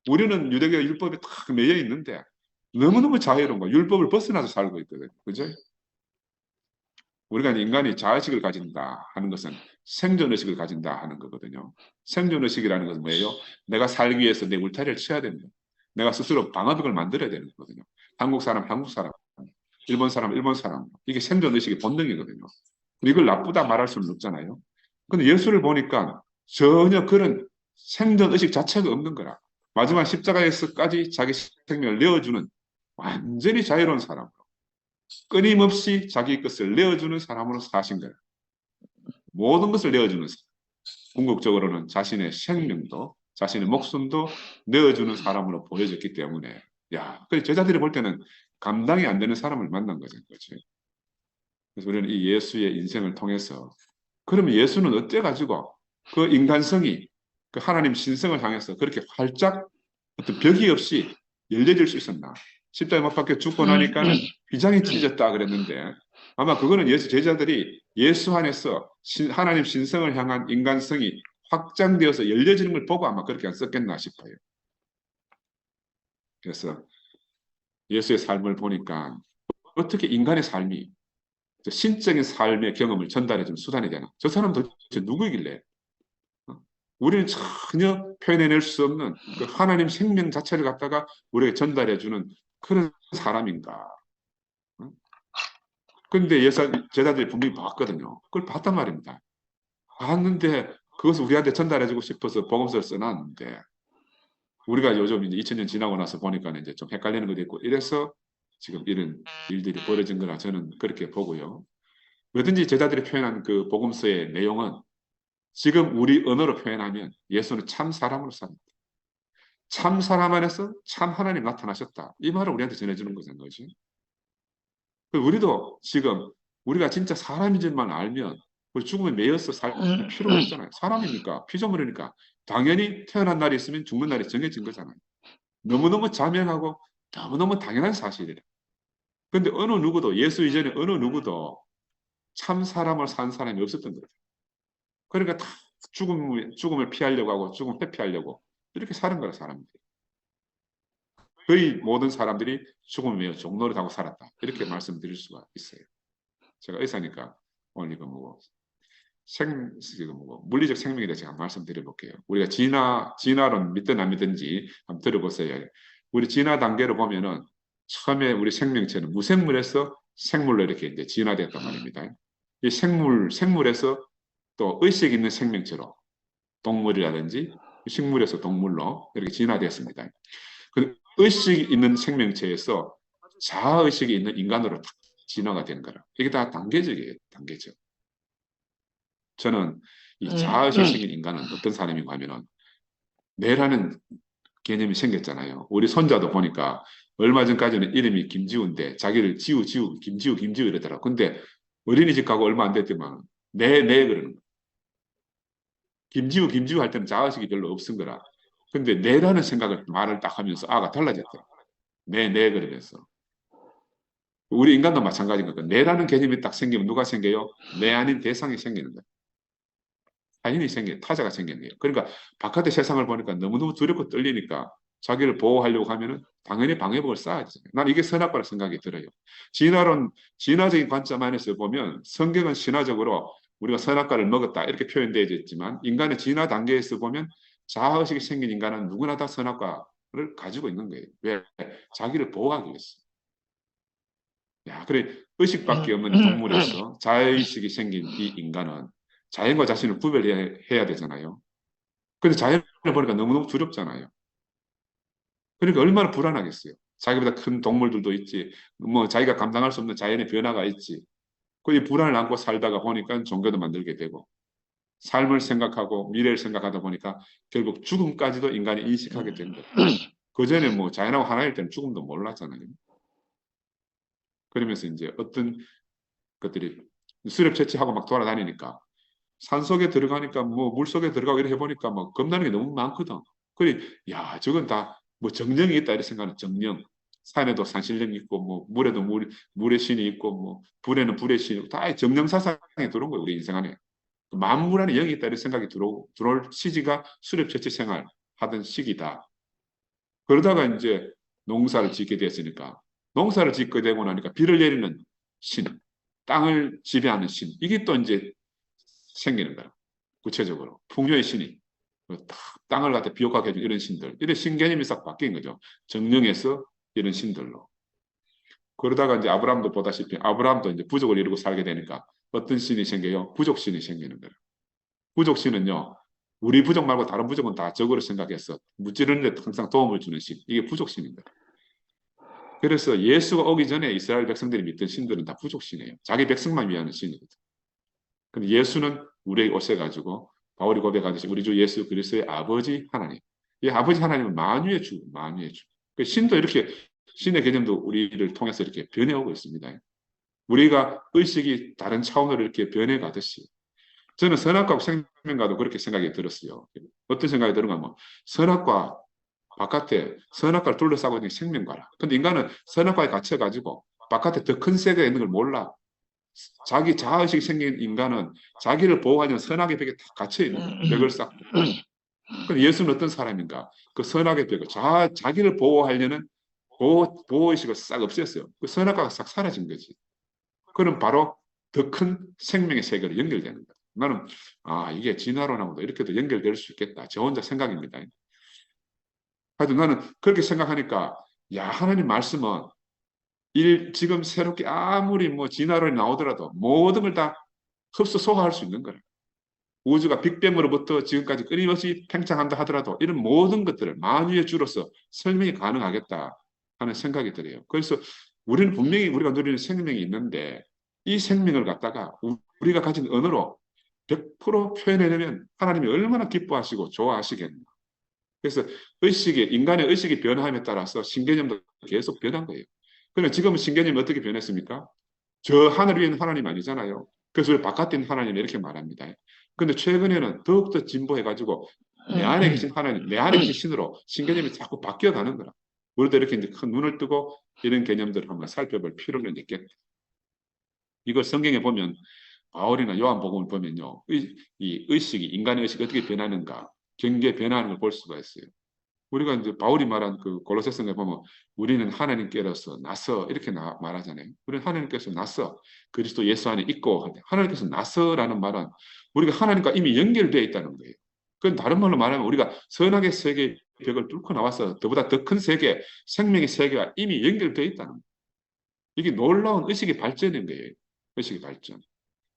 우리는 유대교 율법에 탁 매여 있는데 너무너무 자유로운 거야. 율법을 벗어나서 살고 있거든. 그죠? 우리가 인간이 자의식을 가진다 하는 것은 생존의식을 가진다 하는 거거든요. 생존의식이라는 것은 뭐예요? 내가 살기 위해서 내 울타리를 쳐야 된다. 내가 스스로 방어벽을 만들어야 되는 거거든요. 한국 사람, 한국 사람, 일본 사람, 일본 사람. 이게 생존의식의 본능이거든요. 이걸 나쁘다 말할 수는 없잖아요. 근데 예수를 보니까 전혀 그런 생존의식 자체가 없는 거라. 마지막 십자가에서까지 자기 생명을 내어주는 완전히 자유로운 사람. 끊임없이 자기 것을 내어주는 사람으로 사신 거예요. 모든 것을 내어주는 사람. 궁극적으로는 자신의 생명도 자신의 목숨도 내어주는 사람으로 보여졌기 때문에 그 제자들이 볼 때는 감당이 안 되는 사람을 만난 거죠. 그렇지? 그래서 우리는 이 예수의 인생을 통해서 그러면 예수는 어때가지고 그 인간성이 그 하나님 신성을 향해서 그렇게 활짝 어떤 벽이 없이 열려질 수 있었나? 십자가에 못 박혀 죽고 나니까는 휘장이 찢어졌다 그랬는데 아마 그거는 예수 제자들이 예수 안에서 하나님 신성을 향한 인간성이 확장되어서 열려지는 걸 보고 아마 그렇게 안 썼겠나 싶어요. 그래서 예수의 삶을 보니까 어떻게 인간의 삶이 신적인 삶의 경험을 전달해주는 수단이 되나? 저 사람 도대체 누구이길래? 우리는 전혀 표현해낼 수 없는 그 하나님 생명 자체를 갖다가 우리에게 전달해주는 그런 사람인가? 그런데 제자들이 분명히 봤거든요. 그걸 봤단 말입니다. 봤는데 그것을 우리한테 전달해주고 싶어서 복음서를 써놨는데 우리가 요즘 이제 2000년 지나고 나서 보니까 이제 좀 헷갈리는 것도 있고 이래서 지금 이런 일들이 벌어진 거라 저는 그렇게 보고요. 뭐든지 제자들이 표현한 그 복음서의 내용은 지금 우리 언어로 표현하면 예수는 참 사람으로 삽니다. 참 사람 안에서 참 하나님 나타나셨다. 이 말을 우리한테 전해주는 거지. 우리도 지금 우리가 진짜 사람인 줄만 알면 우리 죽음에 매여서 살 필요가 없잖아요. 사람이니까 피조물이니까 당연히 태어난 날이 있으면 죽는 날이 정해진 거잖아요. 너무너무 자명하고 너무너무 당연한 사실이래. 그런데 어느 누구도 예수 이전에 어느 누구도 참 사람을 산 사람이 없었던 거예요. 그러니까 다 죽음을 피하려고 하고 죽음을 회피하려고 이렇게 사는 거라 사람들이. 거의 모든 사람들이 죽음을 위해 종로를 타고 살았다. 이렇게 말씀드릴 수가 있어요. 제가 의사니까 오늘 이거 물리적 생명에 대해서 제가 말씀드려볼게요. 우리가 진화론 믿든 안 믿든지 한번 들어보세요. 우리 진화 단계로 보면은 처음에 우리 생명체는 무생물에서 생물로 이렇게 이제 진화되었단 말입니다. 이 생물에서 또 의식 있는 생명체로 동물이라든지 식물에서 동물로 이렇게 진화되었습니다. 그 의식 있는 생명체에서 자아의식이 있는 인간으로 탁 진화가 되는 거라. 이게 다 단계적이에요. 단계적. 저는 이 자아의식이 생긴 인간은 어떤 사람인가 하면은 뇌라는 개념이 생겼잖아요. 우리 손자도 보니까 얼마 전까지는 이름이 김지우인데 자기를 지우 김지우 이러더라고. 근데 어린이집 가고 얼마 안 됐더만 내 그러는 거야. 김지우 할 때는 자아의식이 별로 없은 거라. 근데 내라는 생각을 말을 딱 하면서 아가 달라졌더라. 내 그러면서. 우리 인간도 마찬가지인 거예요. 내라는 개념이 딱 생기면 누가 생겨요? 내 아닌 대상이 생기는 거예요. 타인이 생겨, 타자가 생기는 거예요. 그러니까 바깥의 세상을 보니까 너무너무 두렵고 떨리니까 자기를 보호하려고 하면은 당연히 방해복을 쌓아야지. 난 이게 선악과라 생각이 들어요. 진화적인 관점 안에서 보면 성경은 신화적으로 우리가 선악과를 먹었다 이렇게 표현되어 있지만 인간의 진화 단계에서 보면 자아의식이 생긴 인간은 누구나 다 선악과를 가지고 있는 거예요. 왜? 자기를 보호하기 위해서. 야, 그래 의식밖에 없는 동물에서 자아의식이 생긴 이 인간은 자연과 자신을 구별해야 되잖아요. 근데 자연을 보니까 너무너무 두렵잖아요. 그러니까 얼마나 불안하겠어요. 자기보다 큰 동물들도 있지, 뭐 자기가 감당할 수 없는 자연의 변화가 있지. 그 불안을 안고 살다가 보니까 종교도 만들게 되고, 삶을 생각하고 미래를 생각하다 보니까 결국 죽음까지도 인간이 인식하게 된 거예요. 그 전에 뭐 자연하고 하나일 때는 죽음도 몰랐잖아요. 그러면서 이제 어떤 것들이 수렵 채취하고 막 돌아다니니까 산속에 들어가니까 뭐 물속에 들어가고 이렇게 해보니까 뭐 겁나는 게 너무 많거든. 그래, 야, 저건 다 뭐 정령이 있다 이렇게 생각하는 정령. 산에도 산신령이 있고 뭐 물에도 물의 신이 있고 뭐 불에는 불의 신이 있고 다 정령 사상에 들어온 거예요. 우리 인생 안에. 만물 안에 영이 있다 이런 생각이 들어올 시기가 수렵 채취 생활 하던 시기다. 그러다가 이제 농사를 짓게 됐으니까 농사를 짓게 되고 나니까 비를 내리는 신, 땅을 지배하는 신. 이게 또 이제 생기는 거야. 구체적으로. 풍요의 신이. 땅을 갖다 비옥하게 해준 이런 신들. 이런 신 개념이 싹 바뀐 거죠. 정령에서 이런 신들로. 그러다가 이제 아브라함도 보다시피 아브라함도 이제 부족을 이루고 살게 되니까 어떤 신이 생겨요? 부족신이 생기는 거예요. 부족신은요. 우리 부족 말고 다른 부족은 다 적으로 생각해서 무찌르는 데 항상 도움을 주는 신. 이게 부족신입니다. 그래서 예수가 오기 전에 이스라엘 백성들이 믿던 신들은 다 부족신이에요. 자기 백성만 위하는 신이거든. 근데 예수는 우리에게 오셔가지고 바울이 고백하듯이 우리 주 예수 그리스도의 아버지 하나님. 이 아버지 하나님은 만유의 주, 만유의 주. 그 신도 이렇게 신의 개념도 우리를 통해서 이렇게 변해오고 있습니다. 우리가 의식이 다른 차원으로 이렇게 변해가듯이 저는 선악과 생명과도 그렇게 생각이 들었어요. 어떤 생각이 드는가 하면 선악과 바깥에 선악과를 둘러싸고 있는 생명과라. 근데 인간은 선악과에 갇혀가지고 바깥에 더 큰 세계가 있는 걸 몰라. 자기 자아의식이 생긴 인간은 자기를 보호하는 선악의 벽에 다 갇혀있는 거예요. 벽을 쌓고. 근데 예수는 어떤 사람인가? 그 선악의 벽을 자기를 보호하려는 보호의식을 싹 없앴어요. 그 선악과가 싹 사라진 거지. 그럼 바로 더 큰 생명의 세계로 연결되는 거예요. 나는 이게 진화론하고도 이렇게도 연결될 수 있겠다. 저 혼자 생각입니다. 하여튼 나는 그렇게 생각하니까 야 하나님 말씀은 지금 새롭게 아무리 뭐 진화론이 나오더라도 모든 걸 다 흡수 소화할 수 있는 거라. 우주가 빅뱅으로부터 지금까지 끊임없이 팽창한다 하더라도 이런 모든 것들을 만유의 주로서 설명이 가능하겠다 하는 생각이 들어요. 그래서 우리는 분명히 우리가 누리는 생명이 있는데 이 생명을 갖다가 우리가 가진 언어로 100% 표현해내면 하나님이 얼마나 기뻐하시고 좋아하시겠나. 그래서 인간의 의식이 변화함에 따라서 신개념도 계속 변한 거예요. 그러면 지금은 신개념이 어떻게 변했습니까? 저 하늘 위에 있는 하나님 아니잖아요. 그래서 우리 바깥에 있는 하나님 이렇게 말합니다. 근데 최근에는 더욱더 진보해가지고 내 안에 계신 하나님, 내 안에 계신 신으로 신개념이 자꾸 바뀌어가는 거라. 우리도 이렇게 이제 큰 눈을 뜨고 이런 개념들을 한번 살펴볼 필요는 있겠다. 이걸 성경에 보면 바울이나 요한복음을 보면요, 이 의식이 인간의 의식이 어떻게 변하는가, 경계 변화하는 걸 볼 수가 있어요. 우리가 이제 바울이 말한 그 골로새서에 보면 우리는 하나님께로서 나서 이렇게 말하잖아요. 우리는 하나님께서 나서 그리스도 예수 안에 있고 하나님께서 나서라는 말은 우리가 하나님과 이미 연결되어 있다는 거예요. 그건 다른 말로 말하면 우리가 선악의 세계의 벽을 뚫고 나와서 그보다 더 큰 세계, 생명의 세계와 이미 연결되어 있다는 거예요. 이게 놀라운 의식의 발전인 거예요. 의식의 발전.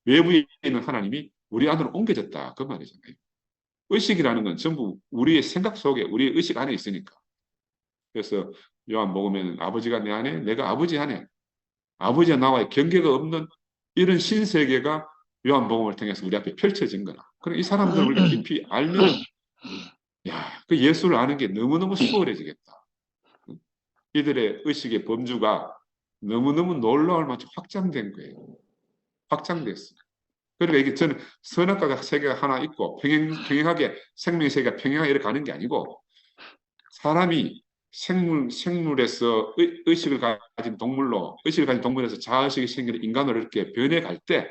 외부에 있는 하나님이 우리 안으로 옮겨졌다. 그 말이잖아요. 의식이라는 건 전부 우리의 생각 속에, 우리의 의식 안에 있으니까. 그래서 요한복음에는 아버지가 내 안에, 내가 아버지 안에, 아버지와 나와의 경계가 없는 이런 신세계가 요한복음을 통해서 우리 앞에 펼쳐진 거라. 그럼 이 사람들을 우리가 깊이 알면, 야, 그 예수를 아는 게 너무너무 수월해지겠다. 이들의 의식의 범주가 너무너무 놀라울 만큼 확장된 거예요. 확장됐어요. 그러니까 이게 저는 선악과가 세계가 하나 있고 평행하게 생명의 세계가 평행하게 이렇게 가는 게 아니고 사람이 생물에서 의식을 가진 동물로 의식을 가진 동물에서 자아의식이 생기는 인간으로 이렇게 변해갈 때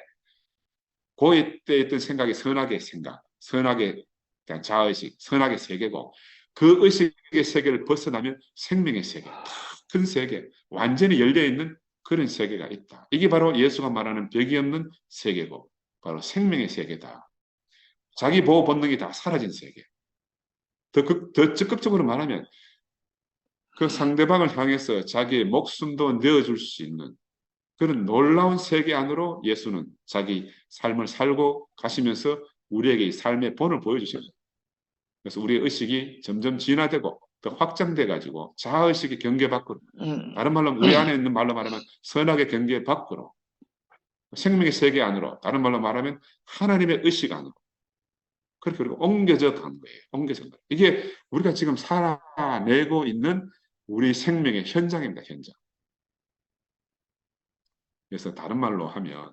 그때 있던 생각이 선악의 생각, 선악에 대한 자아의식, 선악의 세계고 그 의식의 세계를 벗어나면 생명의 세계, 큰 세계, 완전히 열려있는 그런 세계가 있다. 이게 바로 예수가 말하는 벽이 없는 세계고 바로 생명의 세계다. 자기 보호 본능이 다 사라진 세계. 더 적극적으로 말하면 그 상대방을 향해서 자기의 목숨도 내어줄 수 있는 그런 놀라운 세계 안으로 예수는 자기 삶을 살고 가시면서 우리에게 이 삶의 본을 보여주십니다. 그래서 우리의 의식이 점점 진화되고 더 확장돼 가지고 자아의식의 경계 밖으로 다른 말로 우리 안에 있는 말로 말하면 선악의 경계 밖으로 생명의 세계 안으로 다른 말로 말하면 하나님의 의식 안으로 그렇게 우리가 옮겨져 간 거예요. 옮겨져 간 거예요. 이게 우리가 지금 살아내고 있는 우리 생명의 현장입니다. 현장. 그래서 다른 말로 하면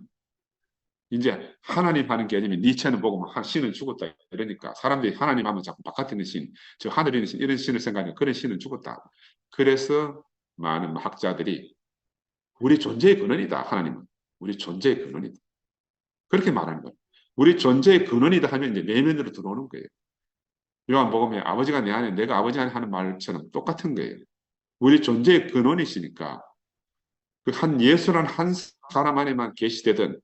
이제 하나님 하는 게 아니면 니체는 보고 막 신은 죽었다 이러니까 사람들이 하나님 하면 자꾸 바깥에 있는 신, 저 하늘에 있는 신 이런 신을 생각하면 그런 신은 죽었다. 그래서 많은 학자들이 우리 존재의 근원이다. 하나님은 우리 존재의 근원이다. 그렇게 말하는 거예요. 우리 존재의 근원이다 하면 이제 내면으로 들어오는 거예요. 요한복음에 아버지가 내 안에 내가 아버지 안에 하는 말처럼 똑같은 거예요. 우리 존재의 근원이시니까 그 한 예수란 한 사람 안에만 계시되던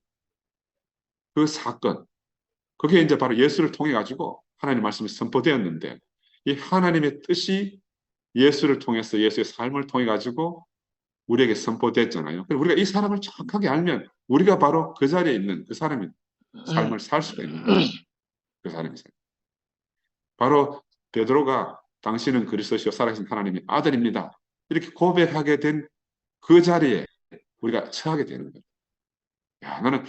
그 사건 그게 이제 바로 예수를 통해 가지고 하나님 말씀이 선포되었는데 이 하나님의 뜻이 예수를 통해서 예수의 삶을 통해 가지고 우리에게 선포됐잖아요. 우리가 이 사람을 정확하게 알면 우리가 바로 그 자리에 있는 그 사람의 삶을 살 수가 있는 거예요. 그 사람이 바로 베드로가 당신은 그리스도시요 살아계신 하나님의 아들입니다. 이렇게 고백하게 된 그 자리에 우리가 처하게 되는 거예요. 야, 나는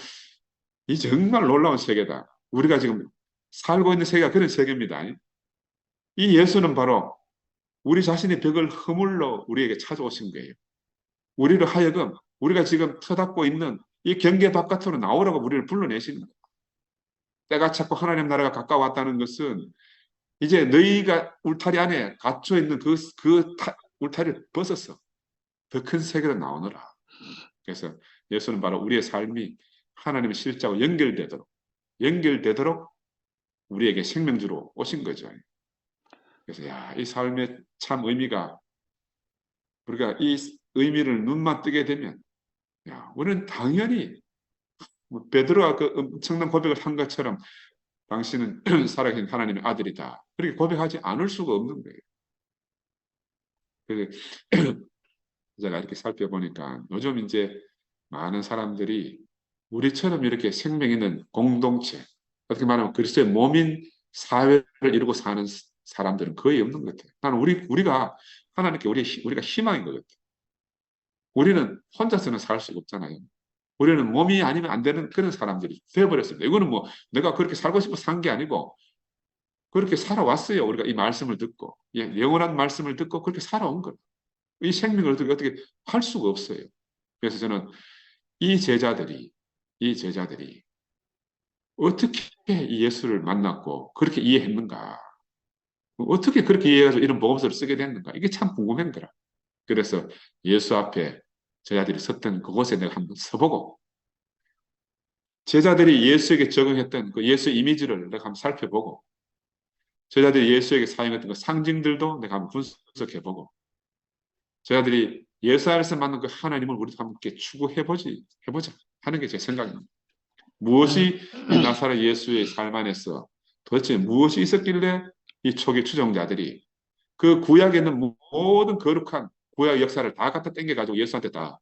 이 정말 놀라운 세계다. 우리가 지금 살고 있는 세계가 그런 세계입니다. 이 예수는 바로 우리 자신의 벽을 허물러 우리에게 찾아오신 거예요. 우리를 하여금 우리가 지금 터닫고 있는 이 경계 바깥으로 나오라고 우리를 불러내시는 거예요. 때가 차고 하나님 나라가 가까웠다는 것은 이제 너희가 울타리 안에 갇혀 있는 울타리를 벗어서 더 큰 세계로 나오너라. 그래서 예수는 바로 우리의 삶이 하나님의 실자와 연결되도록 우리에게 생명주로 오신 거죠. 그래서 야, 이 삶의 참 의미가 우리가 이 의미를 눈만 뜨게 되면 야, 우리는 당연히 뭐 베드로가 그 엄청난 고백을 한 것처럼 당신은 살아계신 하나님의 아들이다. 그렇게 고백하지 않을 수가 없는 거예요. 그래서 제가 이렇게 살펴보니까 요즘 이제 많은 사람들이 우리처럼 이렇게 생명 있는 공동체, 어떻게 말하면 그리스도의 몸인 사회를 이루고 사는 사람들은 거의 없는 것 같아요. 나는 우리가 하나님께 우리가 희망인 것 같아요. 우리는 혼자서는 살 수가 없잖아요. 우리는 몸이 아니면 안 되는 그런 사람들이 되어버렸습니다. 이거는 뭐 내가 그렇게 살고 싶어 산 게 아니고 그렇게 살아왔어요. 우리가 이 말씀을 듣고 영원한 말씀을 듣고 그렇게 살아온 거예요. 이 생명을 어떻게 할 수가 없어요. 그래서 저는 이 제자들이 어떻게 이 예수를 만났고 그렇게 이해했는가? 어떻게 그렇게 이해해서 이런 복음서를 쓰게 됐는가? 이게 참 궁금한 거라. 그래서 예수 앞에 제자들이 섰던 그곳에 내가 한번 서보고 제자들이 예수에게 적응했던 그 예수 이미지를 내가 한번 살펴보고 제자들이 예수에게 사용했던 그 상징들도 내가 한번 분석해보고 제자들이 예수 안에서 만난 그 하나님을 우리도 함께 해보자 하는 게 제 생각입니다. 무엇이 이 나사렛 예수의 삶 안에서 도대체 무엇이 있었길래 이 초기 추종자들이 그 구약에 있는 모든 거룩한 구약 역사를 다 갖다 땡겨가지고 예수한테 다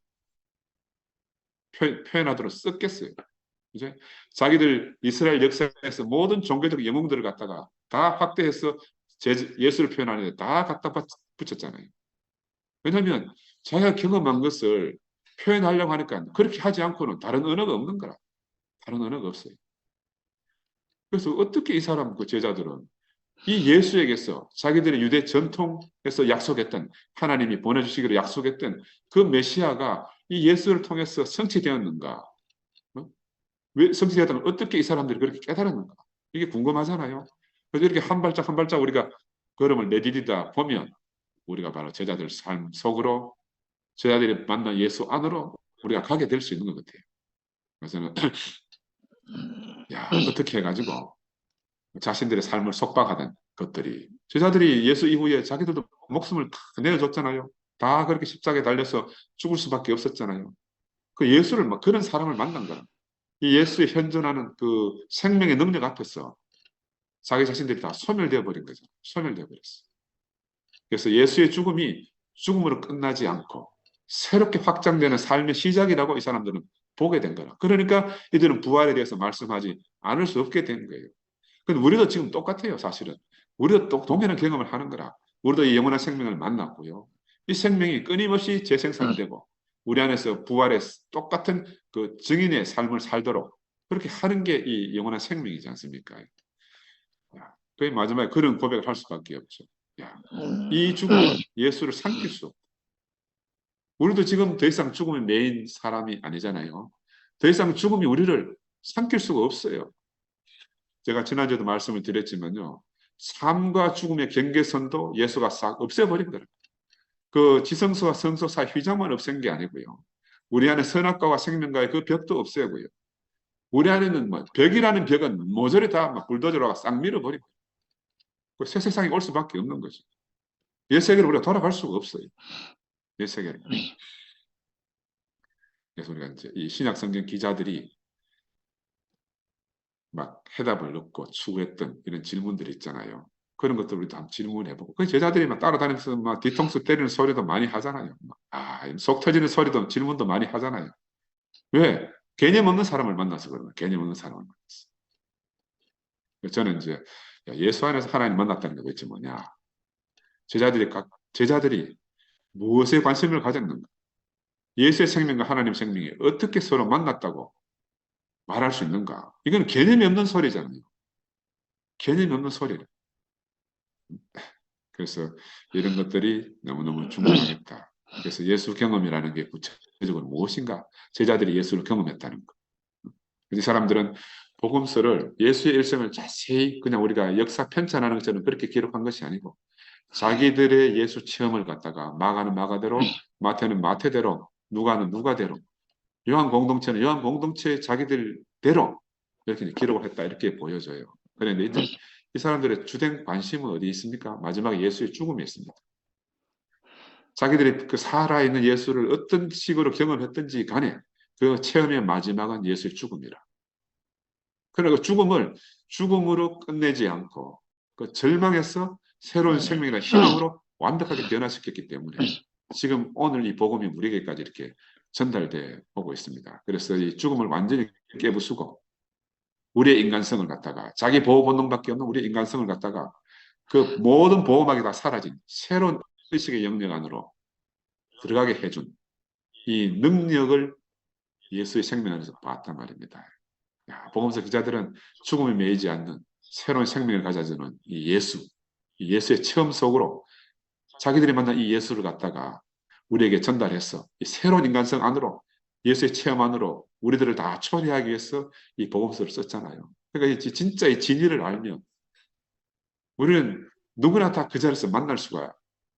표현하도록 썼겠어요. 이제 자기들 이스라엘 역사에서 모든 종교적 영웅들을 갖다가 다 확대해서 예수를 표현하는데 다 갖다 붙였잖아요. 왜냐하면 자기가 경험한 것을 표현하려고 하니까 그렇게 하지 않고는 다른 언어가 없는 거라. 다른 언어가 없어요. 그래서 어떻게 이 사람 그 제자들은 이 예수에게서 자기들의 유대 전통에서 약속했던 하나님이 보내주시기로 약속했던 그 메시아가 이 예수를 통해서 성취되었는가? 어? 왜 성취되었다면 어떻게 이 사람들이 그렇게 깨달았는가? 이게 궁금하잖아요. 그래서 이렇게 한 발짝 한 발짝 우리가 걸음을 내디디다 보면 우리가 바로 제자들 삶 속으로 제자들이 만난 예수 안으로 우리가 가게 될 수 있는 것 같아요. 그래서는 야 어떻게 해가지고 자신들의 삶을 속박하던 것들이 제자들이 예수 이후에 자기들도 목숨을 다 내어줬잖아요. 다 그렇게 십자가에 달려서 죽을 수밖에 없었잖아요. 그 예수를 막 그런 사람을 만난 거라. 이 예수의 현존하는 그 생명의 능력 앞에서 자기 자신들이 다 소멸되어 버린 거죠. 소멸되어 버렸어. 그래서 예수의 죽음이 죽음으로 끝나지 않고 새롭게 확장되는 삶의 시작이라고 이 사람들은 보게 된 거라. 그러니까 이들은 부활에 대해서 말씀하지 않을 수 없게 된 거예요. 근데 우리도 지금 똑같아요, 사실은. 우리도 또 동일한 경험을 하는 거라. 우리도 이 영원한 생명을 만났고요. 이 생명이 끊임없이 재생산되고 우리 안에서 부활의 똑같은 그 증인의 삶을 살도록 그렇게 하는 게 이 영원한 생명이지 않습니까? 야, 그 마지막에 그런 고백을 할 수밖에 없죠. 야, 이 죽음은 예수를 삼킬 수 없다. 우리도 지금 더 이상 죽음의 메인 사람이 아니잖아요. 더 이상 죽음이 우리를 삼킬 수가 없어요. 제가 지난주에도 말씀을 드렸지만요. 삶과 죽음의 경계선도 예수가 싹 없애버린 거예요. 그 지성소와 성소 사이 휘장만 없앤 게 아니고요. 우리 안에 선악과와 생명과의 그 벽도 없애고요. 우리 안에는 뭐 벽이라는 벽은 모조리 다막 불도저로 싹 밀어버리고 새 세상이 올 수밖에 없는 거죠. 옛 세계로 우리가 돌아갈 수가 없어요. 옛 세계로. 그래서 우리가 이제 이 신약 성경 기자들이 막 해답을 얻고 추구했던 이런 질문들이 있잖아요. 그런 것들 우리도 한번 질문해보고 그 제자들이 막 따라다니면서 막 뒤통수 때리는 소리도 많이 하잖아요. 속 터지는 소리도 질문도 많이 하잖아요. 왜? 개념 없는 사람을 만나서 그런 거예요. 개념 없는 사람을 만나서. 저는 이제 예수 안에서 하나님 만났다는 게 도대체 뭐냐? 제자들이 무엇에 관심을 가졌는가? 예수의 생명과 하나님 생명이 어떻게 서로 만났다고 말할 수 있는가? 이건 개념이 없는 소리잖아요. 개념이 없는 소리를. 그래서 이런 것들이 너무너무 중요하겠다. 그래서 예수 경험이라는 게 구체적으로 무엇인가? 제자들이 예수를 경험했다는 것. 이 사람들은 복음서를 예수의 일생을 자세히 그냥 우리가 역사 편찬하는 것처럼 그렇게 기록한 것이 아니고 자기들의 예수 체험을 갖다가 마가는 마가대로 마태는 마태대로 누가는 누가대로 요한 공동체는 요한 공동체의 자기들대로 이렇게 기록을 했다 이렇게 보여져요. 그런데 이제 이 사람들의 주된 관심은 어디 있습니까? 마지막에 예수의 죽음이 있습니다. 자기들이 그 살아있는 예수를 어떤 식으로 경험했든지 간에 그 체험의 마지막은 예수의 죽음이라. 그러니까 죽음을 죽음으로 끝내지 않고 그 절망에서 새로운 생명이나 희망으로 완벽하게 변화시켰기 때문에 지금 오늘 이 복음이 우리에게까지 이렇게 전달돼 오고 있습니다. 그래서 이 죽음을 완전히 깨부수고 우리의 인간성을 갖다가 자기 보호 본능밖에 없는 우리의 인간성을 갖다가 그 모든 보호막이 다 사라진 새로운 의식의 영역 안으로 들어가게 해준 이 능력을 예수의 생명 안에서 봤단 말입니다. 야, 복음서 기자들은 죽음에 매이지 않는 새로운 생명을 가져주는 이 예수, 이 예수의 체험 속으로 자기들이 만난 이 예수를 갖다가 우리에게 전달해서 이 새로운 인간성 안으로 예수의 체험 안으로 우리들을 다 초래하기 위해서 이 복음서를 썼잖아요. 그러니까 진짜 이 진리를 알면 우리는 누구나 다 그 자리에서 만날 수가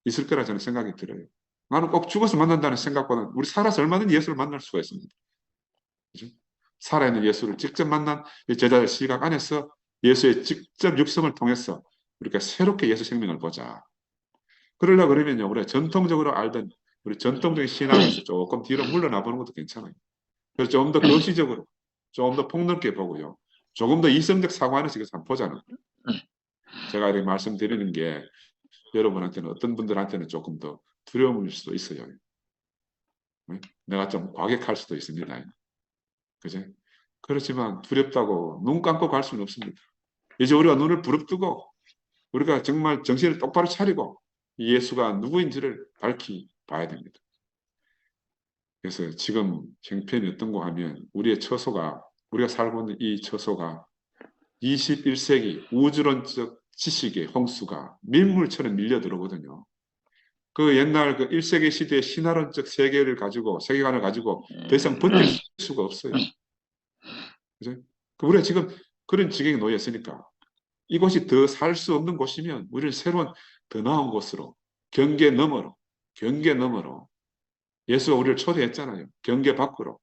있을 거라 저는 생각이 들어요. 나는 꼭 죽어서 만난다는 생각보다는 우리 살아서 얼마든지 예수를 만날 수가 있습니다. 그죠? 살아있는 예수를 직접 만난 제자의 시각 안에서 예수의 직접 육성을 통해서 우리가 새롭게 예수 생명을 보자. 그러려고 그러면요, 우리가 전통적으로 알던 우리 전통적인 신앙에서 조금 뒤로 물러나 보는 것도 괜찮아요. 그래서 좀 더 거시적으로, 좀 더 폭넓게 보고요. 조금 더 이성적 사고 안에서 이것을 한번 보자는 거예요. 제가 이렇게 말씀드리는 게 여러분한테는 어떤 분들한테는 조금 더 두려움일 수도 있어요. 내가 좀 과격할 수도 있습니다. 그제? 그렇지만 두렵다고 눈 감고 갈 수는 없습니다. 이제 우리가 눈을 부릅뜨고 우리가 정말 정신을 똑바로 차리고 예수가 누구인지를 밝히 봐야 됩니다. 그래서 지금 형편이 어떤가 하면 우리의 처소가 우리가 살고 있는 이 처소가 21세기 우주론적 지식의 홍수가 밀물처럼 밀려 들어오거든요. 그 옛날 그 1세기 시대의 신화론적 세계관을 가지고 더 이상 버틸 수가 없어요. 그죠? 우리가 지금 그런 지경에 놓여 있으니까 이곳이 더 살 수 없는 곳이면 우리는 새로운 더 나은 곳으로 경계 너머로 예수가 우리를 초대했잖아요. 경계 밖으로.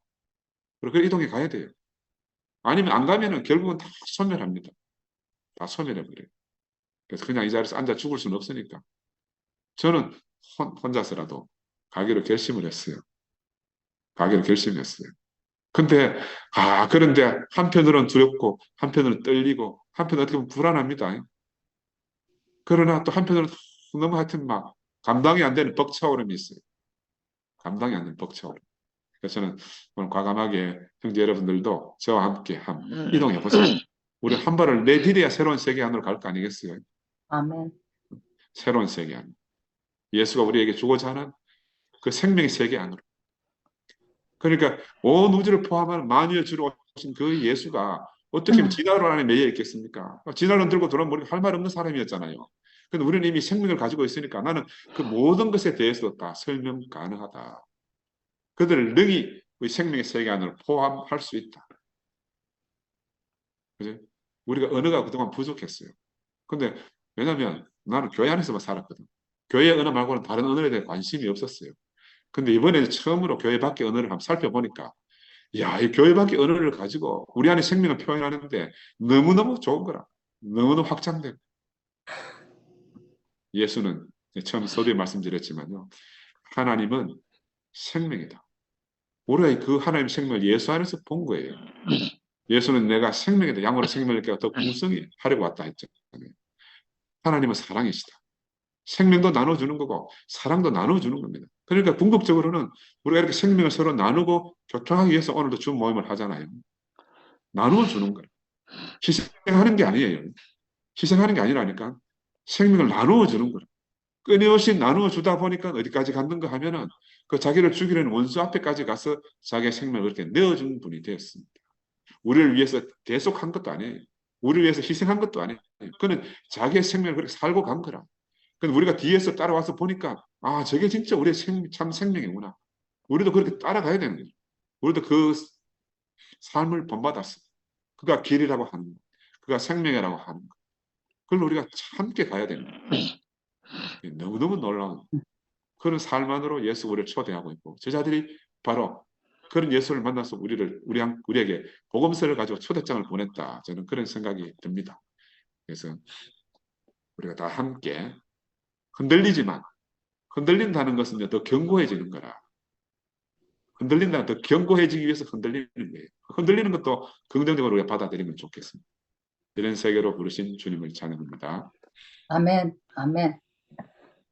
그리고 그 이동해 가야 돼요. 아니면 안 가면은 결국은 다 소멸합니다. 다 소멸해버려요. 그래서 그냥 이 자리에서 앉아 죽을 수는 없으니까. 저는 혼자서라도 가기로 결심을 했어요. 가기로 결심했어요. 그런데 한편으로는 두렵고, 한편으로는 떨리고, 한편으로는 어떻게 보면 불안합니다. 그러나 또 한편으로는 너무 하여튼 막 감당이 안 되는 벅차오름이 있어요. 감당이 안 되는 벅차오름. 그래서 저는 오늘 과감하게 형제 여러분들도 저와 함께 이동해 보세요. 우리 한 발을 내디뎌야 새로운 세계 안으로 갈 거 아니겠어요? 아멘. 새로운 세계 안. 예수가 우리에게 주고자 하는 그 생명의 세계 안으로. 그러니까 온 우주를 포함한 만유의 주로 오신 그 예수가 어떻게 진화론 안에 매여 있겠습니까? 진화론 들고 돌아오면 우리가 할 말 없는 사람이었잖아요. 근데 우리는 이미 생명을 가지고 있으니까 나는 그 모든 것에 대해서 다 설명 가능하다. 그들을 능히 우리 생명의 세계 안으로 포함할 수 있다. 그죠? 우리가 언어가 그동안 부족했어요. 근데 왜냐면 나는 교회 안에서만 살았거든. 교회 언어 말고는 다른 언어에 대해 관심이 없었어요. 근데 이번에 처음으로 교회 밖의 언어를 한번 살펴보니까 야, 이 교회 밖의 언어를 가지고 우리 안에 생명을 표현하는데 너무너무 좋은 거라. 너무너무 확장되고. 예수는 처음 서두에 말씀드렸지만요. 하나님은 생명이다. 우리가 그 하나님 생명을 예수 안에서 본 거예요. 예수는 내가 생명이다. 양으로 생명을 깨고 더 풍성히 하려고 왔다 했잖아요. 하나님은 사랑이시다. 생명도 나눠주는 거고 사랑도 나눠주는 겁니다. 그러니까 궁극적으로는 우리가 이렇게 생명을 서로 나누고 교통하기 위해서 오늘도 주 모임을 하잖아요. 나누어주는 거예요. 희생하는 게 아니에요. 희생하는 게 아니라니까 생명을 나누어주는 거예요. 끊임없이 나누어주다 보니까 어디까지 갔는가 하면은 그 자기를 죽이려는 원수 앞에까지 가서 자기의 생명을 그렇게 내어준 분이 되었습니다. 우리를 위해서 대속한 것도 아니에요. 우리를 위해서 희생한 것도 아니에요. 그는 자기의 생명을 그렇게 살고 간 거라. 근데 우리가 뒤에서 따라와서 보니까 저게 진짜 우리의 참 생명이구나. 우리도 그렇게 따라가야 되는 거죠. 우리도 그 삶을 본받았어. 그가 길이라고 하는 거. 그가 생명이라고 하는 거. 그걸 우리가 함께 가야 되는 거예요. 너무너무 놀라운 그런 삶 안으로 예수 우리를 초대하고 있고 제자들이 바로 그런 예수를 만나서 우리에게 복음서를 가지고 초대장을 보냈다. 저는 그런 생각이 듭니다. 그래서 우리가 다 함께 흔들리지만 흔들린다는 것은 더 견고해지는 거라. 흔들린다는 더 견고해지기 위해서 흔들리는 거예요. 흔들리는 것도 긍정적으로 우리가 받아들이면 좋겠습니다. 이런 세계로 부르신 주님을 찬양합니다. 아멘. 아멘.